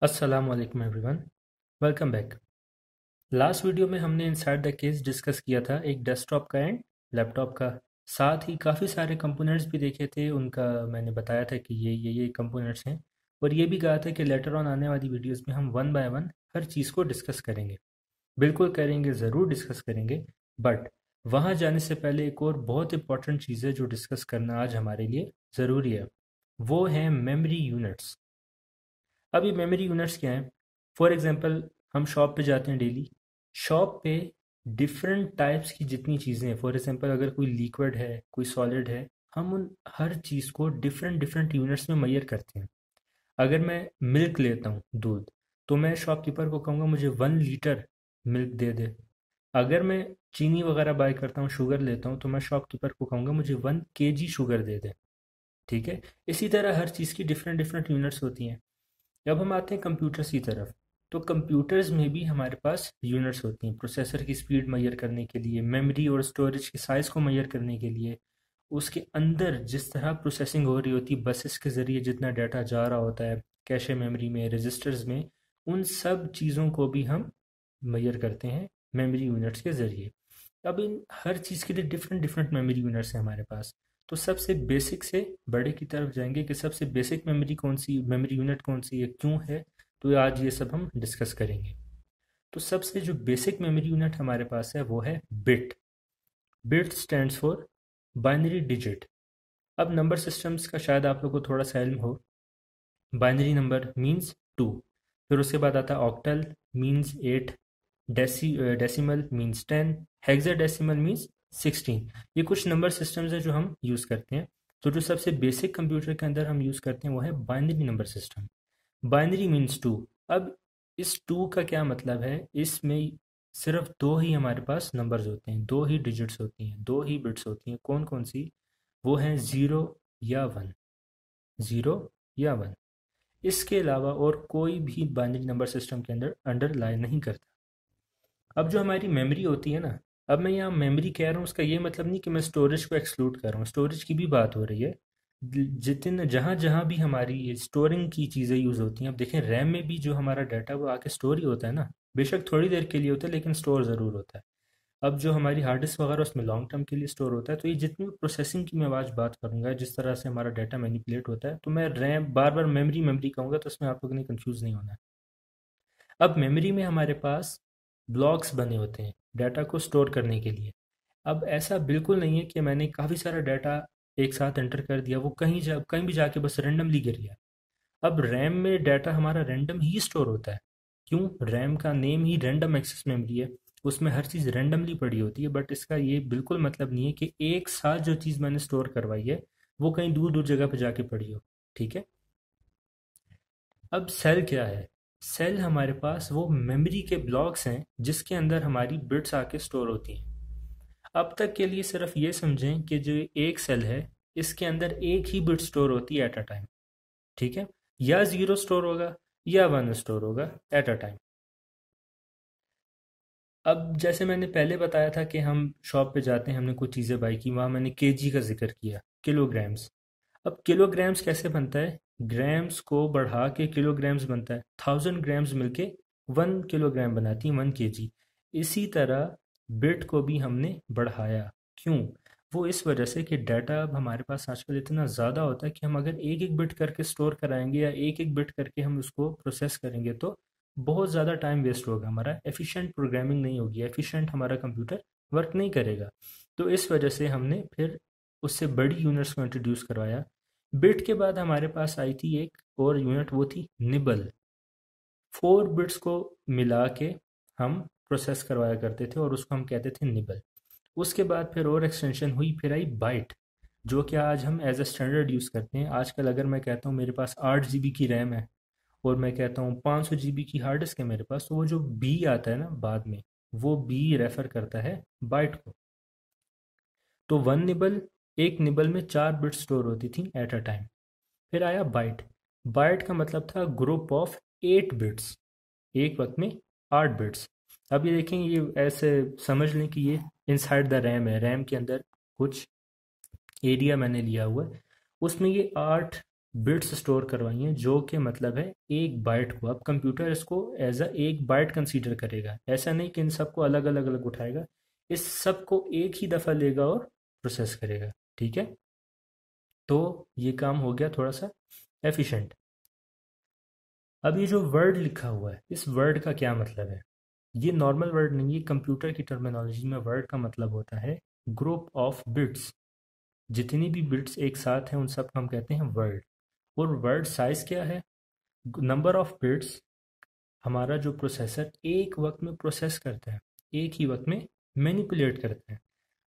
अस्सलाम वालेकुम everyone, welcome back. Last video में हमने इनसाइड द केस डिस्कस किया था एक डेस्कटॉप का एंड लैपटॉप का। साथ ही काफ़ी सारे कंपोनेंट्स भी देखे थे, उनका मैंने बताया था कि ये कंपोनेंट्स हैं। और ये भी कहा था कि लेटर ऑन आने वाली वीडियोस में हम वन बाय वन हर चीज़ को डिस्कस करेंगे। बिल्कुल करेंगे, ज़रूर डिस्कस करेंगे। बट वहाँ जाने से पहले एक और बहुत इंपॉर्टेंट चीज़ है जो डिस्कस करना आज हमारे लिए ज़रूरी है। वो है मेमोरी यूनिट्स। अब ये मेमोरी यूनिट्स क्या हैं? फॉर एग्जांपल, हम शॉप पे जाते हैं डेली। शॉप पे डिफरेंट टाइप्स की जितनी चीज़ें हैं, फॉर एग्जांपल अगर कोई लिक्विड है, कोई सॉलिड है, हम उन हर चीज़ को डिफरेंट डिफरेंट यूनिट्स में मेजर करते हैं। अगर मैं मिल्क लेता हूँ, दूध, तो मैं शॉपकीपर को कहूँगा मुझे 1 लीटर मिल्क दे दे। अगर मैं चीनी वगैरह बाय करता हूँ, शुगर लेता हूँ, तो मैं शॉपकीपर को कहूँगा मुझे 1 kg शुगर दे दे। ठीक है। इसी तरह हर चीज़ की डिफरेंट डिफरेंट यूनिट्स होती हैं। जब हम आते हैं कंप्यूटर्स की तरफ, तो कंप्यूटर्स में भी हमारे पास यूनिट्स होती हैं प्रोसेसर की स्पीड मेजर करने के लिए, मेमोरी और स्टोरेज के साइज़ को मेजर करने के लिए। उसके अंदर जिस तरह प्रोसेसिंग हो रही होती है, बसेस के ज़रिए जितना डाटा जा रहा होता है कैशे मेमोरी में, रजिस्टर्स में, उन सब चीज़ों को भी हम मेजर करते हैं मेमोरी यूनिट्स के ज़रिए। अब इन हर चीज़ के लिए डिफरेंट डिफरेंट मेमोरी यूनिट्स हैं हमारे पास। तो सबसे बेसिक से बड़े की तरफ जाएंगे कि सबसे बेसिक मेमोरी कौन सी, मेमोरी यूनिट कौन सी है, क्यों है। तो आज ये सब हम डिस्कस करेंगे। तो सबसे जो बेसिक मेमोरी यूनिट हमारे पास है वो है bit. Bit stands for binary digit. अब नंबर सिस्टम्स का शायद आप लोग को थोड़ा सा इल्म हो। बाइनरी नंबर मीन्स 2, फिर उसके बाद आता है octal means 8, decimal means 10, hexadecimal means 16। ये कुछ नंबर सिस्टम्स हैं जो हम यूज़ करते हैं। तो जो सबसे बेसिक कंप्यूटर के अंदर हम यूज़ करते हैं वो है binary number system. Binary means 2। अब इस 2 का क्या मतलब है? इसमें सिर्फ दो ही हमारे पास नंबर्स होते हैं, दो ही डिजिट्स होती हैं, दो ही बिट्स होती हैं। कौन कौन सी? वो हैं 0 या 1। 0 या 1। इसके अलावा और कोई भी बाइनरी नंबर सिस्टम के अंदर अंडरलाइन नहीं करता। अब जो हमारी मेमोरी होती है ना, अब मैं यहाँ मेमोरी कह रहा हूँ, उसका ये मतलब नहीं कि मैं स्टोरेज को एक्सक्लूड कर रहा हूँ, स्टोरेज की भी बात हो रही है। जितने जहाँ जहाँ भी हमारी स्टोरिंग की चीज़ें यूज़ होती हैं, अब देखें रैम में भी जो हमारा डाटा वो आके स्टोर ही होता है ना। बेशक थोड़ी देर के लिए होता है लेकिन स्टोर ज़रूर होता है। अब जो हमारी हार्ड डिस्क वगैरह उसमें लॉन्ग टर्म के लिए स्टोर होता है। तो ये जितनी भी प्रोसेसिंग की मैं आज बात करूंगा, जिस तरह से हमारा डाटा मैनिपुलेट होता है, तो मैं रैम बार बार मेमोरी मेमोरी कहूँगा, तो उसमें आप लोगों ने कंफ्यूज नहीं होना है। अब मेमोरी में हमारे पास ब्लॉक्स बने होते हैं डाटा को स्टोर करने के लिए। अब ऐसा बिल्कुल नहीं है कि मैंने काफ़ी सारा डाटा एक साथ एंटर कर दिया, वो कहीं भी जाके बस रेंडमली गिर गया। अब रैम में डाटा हमारा रैंडम ही स्टोर होता है। क्यों? रैम का नेम ही रैंडम एक्सेस मेमोरी है। उसमें हर चीज़ रैंडमली पड़ी होती है। बट इसका ये बिल्कुल मतलब नहीं है कि एक साथ जो चीज़ मैंने स्टोर करवाई है वो कहीं दूर दूर जगह पर जाके पड़ी हो। ठीक है। अब सेल क्या है? सेल हमारे पास वो मेमोरी के ब्लॉक्स हैं जिसके अंदर हमारी बिट्स आके स्टोर होती हैं। अब तक के लिए सिर्फ ये समझें कि जो एक सेल है, इसके अंदर एक ही बिट स्टोर होती है एट अ टाइम। ठीक है। या 0 स्टोर होगा या 1 स्टोर होगा एट अ टाइम। अब जैसे मैंने पहले बताया था कि हम शॉप पे जाते हैं, हमने कुछ चीज़ें बाई की, वहाँ मैंने केजी का जिक्र किया, किलोग्राम्स। अब किलोग्राम्स कैसे बनता है? ग्राम्स को बढ़ा के किलोग्राम्स बनता है। 1000 ग्राम्स मिलके 1 किलोग्राम बनाती है, 1 kg। इसी तरह बिट को भी हमने बढ़ाया। क्यों? वो इस वजह से कि डाटा अब हमारे पास आजकल इतना ज़्यादा होता है कि हम अगर एक एक बिट करके स्टोर कराएंगे या एक एक बिट करके हम उसको प्रोसेस करेंगे तो बहुत ज़्यादा टाइम वेस्ट होगा, हमारा एफिशिएंट प्रोग्रामिंग नहीं होगी, एफिशिएंट हमारा कंप्यूटर वर्क नहीं करेगा। तो इस वजह से हमने फिर उससे बड़ी यूनिट्स को इंट्रोड्यूस करवाया। बिट के बाद हमारे पास आई थी एक और यूनिट, वो थी निबल। 4 बिट्स को मिला के हम प्रोसेस करवाया करते थे और उसको हम कहते थे निबल। उसके बाद फिर और एक्सटेंशन हुई, फिर आई बाइट, जो कि आज हम एज अ स्टैंडर्ड यूज़ करते हैं। आजकल अगर मैं कहता हूँ मेरे पास 8 GB की रैम है और मैं कहता हूँ 500 GB की हार्ड डिस्क है मेरे पास, तो वो जो बी आता है ना बाद में, वो बी रेफर करता है बाइट को। तो 1 निबल, एक निबल में 4 बिट स्टोर होती थी एट अ टाइम। फिर आया बाइट। बाइट का मतलब था ग्रुप ऑफ 8 बिट्स, एक वक्त में 8 बिट्स। अब ये देखें, ये ऐसे समझ लें कि ये इनसाइड द रैम है, रैम के अंदर कुछ एरिया मैंने लिया हुआ है, उसमें ये 8 बिट्स स्टोर करवाई हैं, जो कि मतलब है एक बाइट को। अब कंप्यूटर इसको एज अ एक बाइट कंसीडर करेगा, ऐसा नहीं कि इन सबको अलग अलग अलग उठाएगा, इस सब को एक ही दफ़ा लेगा और प्रोसेस करेगा। ठीक है, तो ये काम हो गया थोड़ा सा एफिशिएंट। अब ये जो वर्ड लिखा हुआ है, इस वर्ड का क्या मतलब है? ये नॉर्मल वर्ड नहीं है, कंप्यूटर की टर्मिनोलॉजी में वर्ड का मतलब होता है ग्रुप ऑफ बिट्स। जितनी भी बिट्स एक साथ हैं उन सब को हम कहते हैं वर्ड। और वर्ड साइज क्या है? नंबर ऑफ बिट्स हमारा जो प्रोसेसर एक वक्त में प्रोसेस करता है, एक ही वक्त में मैनिपुलेट करता है।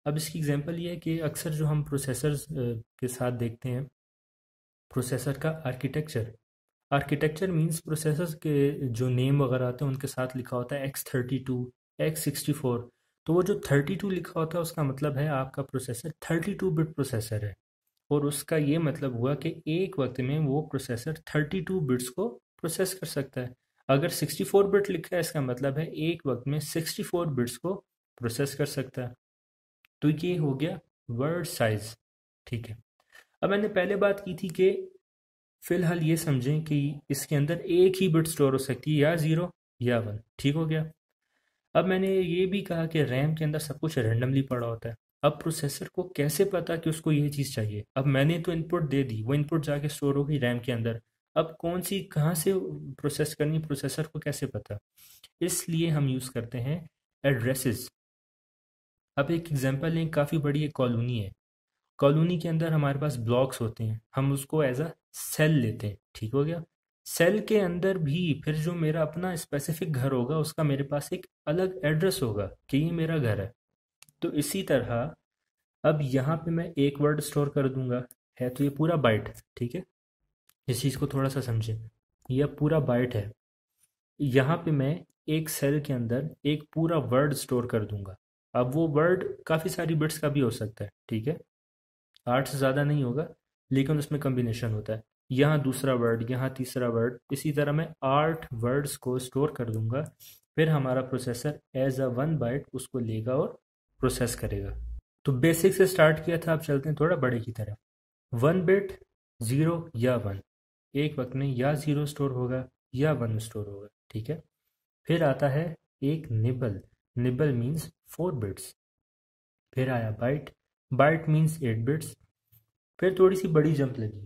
अब इसकी एग्जांपल ये है कि अक्सर जो हम प्रोसेसर्स के साथ देखते हैं, प्रोसेसर का आर्किटेक्चर। आर्किटेक्चर मींस प्रोसेसर्स के जो नेम वगैरह आते हैं उनके साथ लिखा होता है X32, X64। तो वो जो 32 लिखा होता है उसका मतलब है आपका प्रोसेसर 32 बिट प्रोसेसर है। और उसका ये मतलब हुआ कि एक वक्त में वो प्रोसेसर 32 बिट्स को प्रोसेस कर सकता है। अगर 64 बिट लिखा है इसका मतलब है एक वक्त में 64 बिट्स को प्रोसेस कर सकता है। तो ये हो गया वर्ड साइज। ठीक है, अब मैंने पहले बात की थी कि फिलहाल ये समझें कि इसके अंदर एक ही बिट स्टोर हो सकती है, या ज़ीरो या वन। ठीक हो गया। अब मैंने ये भी कहा कि रैम के अंदर सब कुछ रैंडमली पड़ा होता है। अब प्रोसेसर को कैसे पता कि उसको ये चीज़ चाहिए? अब मैंने तो इनपुट दे दी, वो इनपुट जाके स्टोर होगी रैम के अंदर। अब कौन सी कहाँ से प्रोसेस करनी, प्रोसेसर को कैसे पता? इसलिए हम यूज़ करते हैं एड्रेसेस। अब एक एग्जांपल लें, काफ़ी बड़ी एक कॉलोनी है। कॉलोनी के अंदर हमारे पास ब्लॉक्स होते हैं, हम उसको एज अ सेल लेते हैं। ठीक हो गया। सेल के अंदर भी फिर जो मेरा अपना स्पेसिफिक घर होगा उसका मेरे पास एक अलग एड्रेस होगा कि ये मेरा घर है। तो इसी तरह अब यहाँ पे मैं एक वर्ड स्टोर कर दूंगा, है तो ये पूरा बाइट। ठीक है, इस चीज़ को थोड़ा सा समझें, यह पूरा बाइट है। यहाँ पे मैं एक सेल के अंदर एक पूरा वर्ड स्टोर कर दूंगा। अब वो वर्ड काफ़ी सारी बिट्स का भी हो सकता है। ठीक है, 8 से ज़्यादा नहीं होगा, लेकिन उसमें कम्बिनेशन होता है। यहाँ दूसरा वर्ड, यहाँ तीसरा वर्ड, इसी तरह मैं 8 वर्ड्स को स्टोर कर दूंगा। फिर हमारा processor as a one byte उसको लेगा और प्रोसेस करेगा। तो बेसिक से स्टार्ट किया था, अब चलते हैं थोड़ा बड़े की तरफ। वन बिट, ज़ीरो या वन, एक वक्त में या ज़ीरो स्टोर होगा या वन स्टोर होगा। ठीक है, फिर आता है एक निबल। Nibble means 4 bits. फिर आया बाइट, बाइट मीन्स 8 बिट्स। फिर थोड़ी सी बड़ी जंप लगी,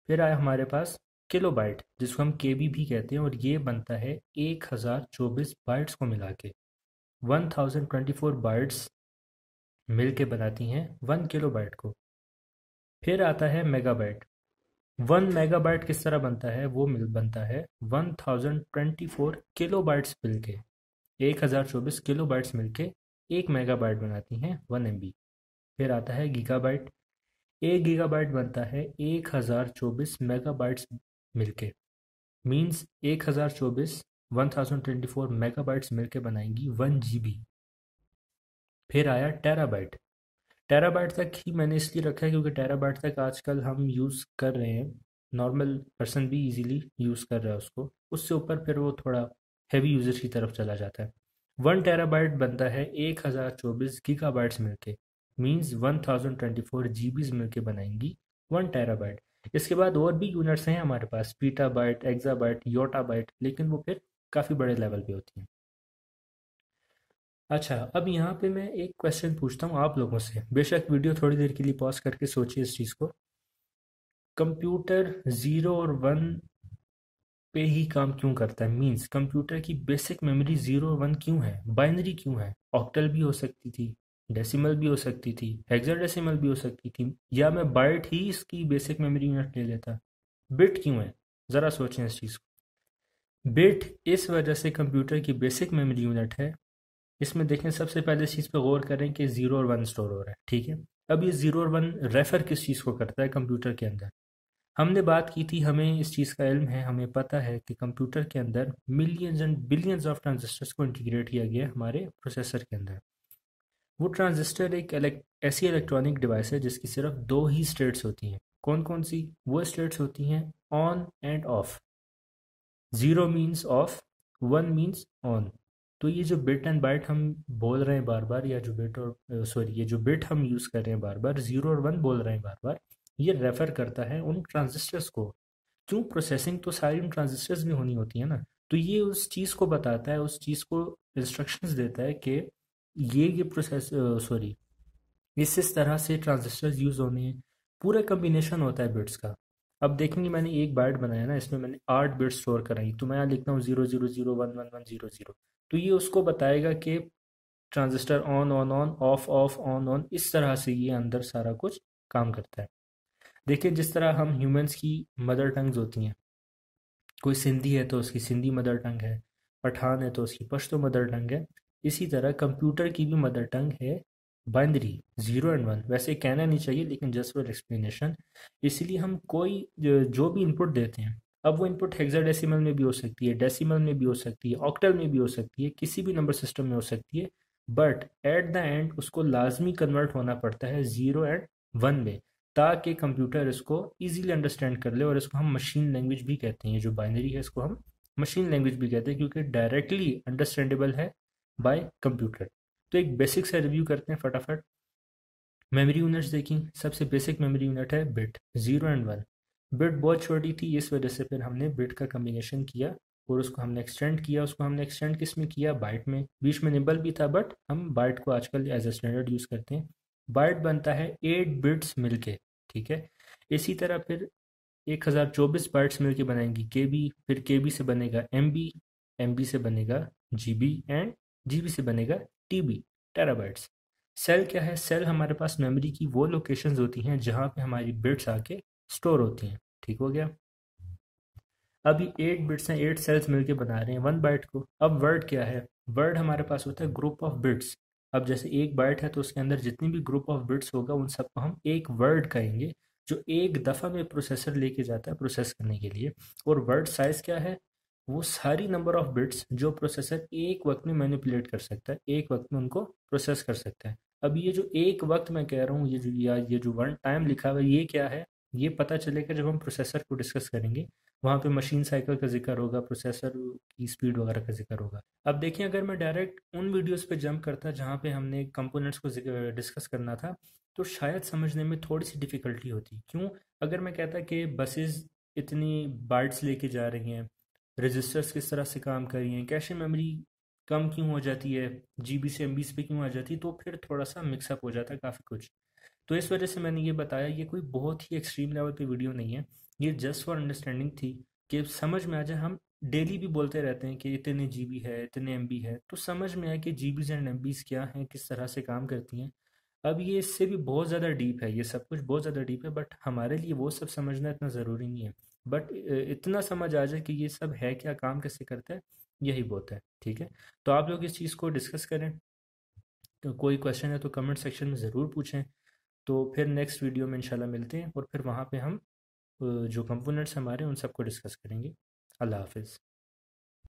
फिर आया हमारे पास किलो बाइट, जिसको हम केबी भी कहते हैं, और ये बनता है 1024 बाइट्स को मिला के। 1024 बाइट्स मिल के बनाती हैं 1 किलो बाइट को। फिर आता है मेगाबाइट। 1 मेगाबाइट किस तरह बनता है? वो मिल बनता है 1024 मिल के, 1024 मिलके 1 मेगाबाइट बनाती हैं 1 MB। फिर आता है गीगाबाइट। 1 गीगाबाइट बनता है 1024 मेगाबाइट्स मिलके, मीन्स 1024 मिलके बनाएंगी 1 GB। फिर आया टेराबाइट। टेराबाइट तक ही मैंने इसलिए रखा है क्योंकि टेराबाइट तक आजकल हम यूज़ कर रहे हैं, नॉर्मल पर्सन भी इजीली यूज़ कर रहा है उसको। उससे ऊपर फिर वो थोड़ा हैवी यूजर की तरफ चला जाता है। 1 टेराबाइट बनता है 1024 गीगाबाइट्स मिलके, मीन्स 1024 GBs मिलके बनाएंगी 1 टेराबाइट। इसके बाद और भी यूनिट्स हैं हमारे पास, पीटाबाइट, एक्साबाइट, योटाबाइट, लेकिन वो फिर काफ़ी बड़े लेवल पे होती हैं। अच्छा, अब यहाँ पे मैं एक क्वेश्चन पूछता हूँ आप लोगों से, बेशक वीडियो थोड़ी देर के लिए पॉज करके सोचिए इस चीज़ को। कंप्यूटर ज़ीरो और वन पे ही काम क्यों करता है? मींस कंप्यूटर की बेसिक मेमोरी ज़ीरो और वन क्यों है, बाइनरी क्यों है? ऑक्टल भी हो सकती थी, डेसिमल भी हो सकती थी, हेक्साडेसिमल भी हो सकती थी, या मैं बाइट ही इसकी बेसिक मेमोरी यूनिट ले लेता। बिट क्यों है? ज़रा सोचें इस चीज़ को। बिट इस वजह से कंप्यूटर की बेसिक मेमोरी यूनिट है। इसमें देखें, सबसे पहले इस चीज़ पे गौर करें कि ज़ीरो और वन स्टोर हो रहा है। ठीक है, अब ये ज़ीरो और वन रेफर किस चीज़ को करता है कंप्यूटर के अंदर? हमने बात की थी, हमें इस चीज़ का इल्म है, हमें पता है कि कंप्यूटर के अंदर millions and billions of transistors को इंटीग्रेट किया गया है हमारे प्रोसेसर के अंदर। वो ट्रांजिस्टर एक ऐसी इलेक्ट्रॉनिक डिवाइस है जिसकी सिर्फ दो ही स्टेट्स होती हैं। कौन कौन सी? वो स्टेट्स होती हैं on end of. Zero means of, one means on. तो ये जो बिट एंड बाइट हम बोल रहे हैं बार बार, या जो बिट और सॉरी ये जो बिट हम यूज़ कर रहे हैं बार बार, ज़ीरो और वन बोल रहे हैं बार बार, ये रेफर करता है उन ट्रांजिस्टर्स को क्यों, प्रोसेसिंग तो सारी उन ट्रांजिस्टर्स में होनी होती है ना। तो ये उस चीज़ को बताता है, उस चीज़ को इंस्ट्रक्शंस देता है कि ये प्रोसेस सॉरी इस तरह से ट्रांजिस्टर्स यूज़ होने हैं। पूरा कम्बिनेशन होता है बिट्स का। अब देखेंगे मैंने एक बाइट बनाया ना, इसमें मैंने 8 बिट्स स्टोर कराई, तो मैं यहाँ लिखता हूँ 0 0 0 1 1 1 0 0। तो ये उसको बताएगा कि transistor on on on, of of, on on, इस तरह से ये अंदर सारा कुछ काम करता है। देखिए जिस तरह हम ह्यूमंस की मदर टंग्स होती हैं, कोई सिंधी है तो उसकी सिंधी मदर टंग है, पठान है तो उसकी पश्तो मदर टंग है, इसी तरह कंप्यूटर की भी मदर टंग है बाइनरी, 0 एंड 1। वैसे कहना नहीं चाहिए लेकिन जस्ट फॉर एक्सप्लेनेशन। इसलिए हम कोई जो भी इनपुट देते हैं, अब वो इनपुट हेक्साडेसिमल में भी हो सकती है, डेसिमल में भी हो सकती है, ऑक्टल में भी हो सकती है, किसी भी नंबर सिस्टम में हो सकती है, बट एट द एंड उसको लाजमी कन्वर्ट होना पड़ता है 0 एंड 1 में, ताकि कंप्यूटर इसको इजीली अंडरस्टैंड कर ले। और इसको हम मशीन लैंग्वेज भी कहते हैं, ये जो बाइनरी है इसको हम मशीन लैंग्वेज भी कहते हैं, क्योंकि डायरेक्टली अंडरस्टैंडेबल है बाय कंप्यूटर। तो एक बेसिक सा रिव्यू करते हैं फटाफट। मेमोरी यूनिट्स देखी, सबसे बेसिक मेमोरी यूनिट है बिट, 0 एंड 1। बिट बहुत छोटी थी, इस वजह से फिर हमने बिट का कम्बिनेशन किया और उसको हमने एक्सटेंड किया। उसको हमने एक्सटेंड किस में किया, बाइट में। बीच में निबल भी था, बट हम बाइट को आजकल एज ए स्टैंडर्ड यूज़ करते हैं। बाइट बनता है 8 बिट्स मिलके, ठीक है। इसी तरह फिर 1024 बाइट्स मिलके बनाएंगी के बी, फिर के बी से बनेगा एम बी, एम बी से बनेगा G B, and G B से बनेगा टी बी, टेराबाइट्स। सेल क्या है, सेल हमारे पास मेमोरी की वो लोकेशंस होती हैं जहाँ पे हमारी बिट्स आके स्टोर होती हैं, ठीक हो गया। अभी 8 बिट्स हैं, 8 सेल्स मिलके बना रहे हैं 1 बाइट को। अब वर्ड क्या है, वर्ड हमारे पास होता है ग्रुप ऑफ बिट्स। अब जैसे एक बाइट है तो उसके अंदर जितनी भी ग्रुप ऑफ बिट्स होगा उन सबको हम एक वर्ड कहेंगे, जो एक दफ़ा में प्रोसेसर लेके जाता है प्रोसेस करने के लिए। और वर्ड साइज क्या है, वो सारी नंबर ऑफ बिट्स जो प्रोसेसर एक वक्त में मैनिपुलेट कर सकता है, एक वक्त में उनको प्रोसेस कर सकता है। अब ये जो एक वक्त मैं कह रहा हूँ, ये जो वन टाइम लिखा हुआ है, ये क्या है, ये पता चलेगा जब हम प्रोसेसर को डिस्कस करेंगे। वहाँ पे मशीन साइकिल का जिक्र होगा, प्रोसेसर की स्पीड वगैरह का जिक्र होगा। अब देखिए अगर मैं डायरेक्ट उन वीडियोस पे जंप करता जहाँ पे हमने कंपोनेंट्स को डिस्कस करना था, तो शायद समझने में थोड़ी सी डिफ़िकल्टी होती। क्यों, अगर मैं कहता कि बसेस इतनी बाइट्स लेके जा रही हैं, रजिस्टर्स किस तरह से काम कर रही हैं, कैशे मेमोरी कम क्यों हो जाती है, जीबी से एमबीस पे क्यों आ जाती है, तो फिर थोड़ा सा मिक्सअप हो जाता है काफ़ी कुछ। तो इस वजह से मैंने ये बताया, ये कोई बहुत ही एक्सट्रीम लेवल पे वीडियो नहीं है, ये जस्ट फॉर अंडरस्टैंडिंग थी, कि समझ में आ जाए। हम डेली भी बोलते रहते हैं कि इतने जीबी है, इतने एमबी है, तो समझ में आए कि जीबीज एंड एमबीज क्या हैं, किस तरह से काम करती हैं। अब ये इससे भी बहुत ज़्यादा डीप है, ये सब कुछ बहुत ज़्यादा डीप है, बट हमारे लिए वो सब समझना इतना ज़रूरी नहीं है। बट इतना समझ आ जाए कि ये सब है क्या, काम कैसे करता है, यही बहुत है, ठीक है। तो आप लोग इस चीज़ को डिस्कस करें। तो कोई क्वेश्चन है तो कमेंट सेक्शन में ज़रूर पूछें। तो फिर नेक्स्ट वीडियो में इंशाल्लाह मिलते हैं और फिर वहाँ पे हम जो कंपोनेंट्स हमारे उन सबको डिस्कस करेंगे। अल्लाह हाफिज़।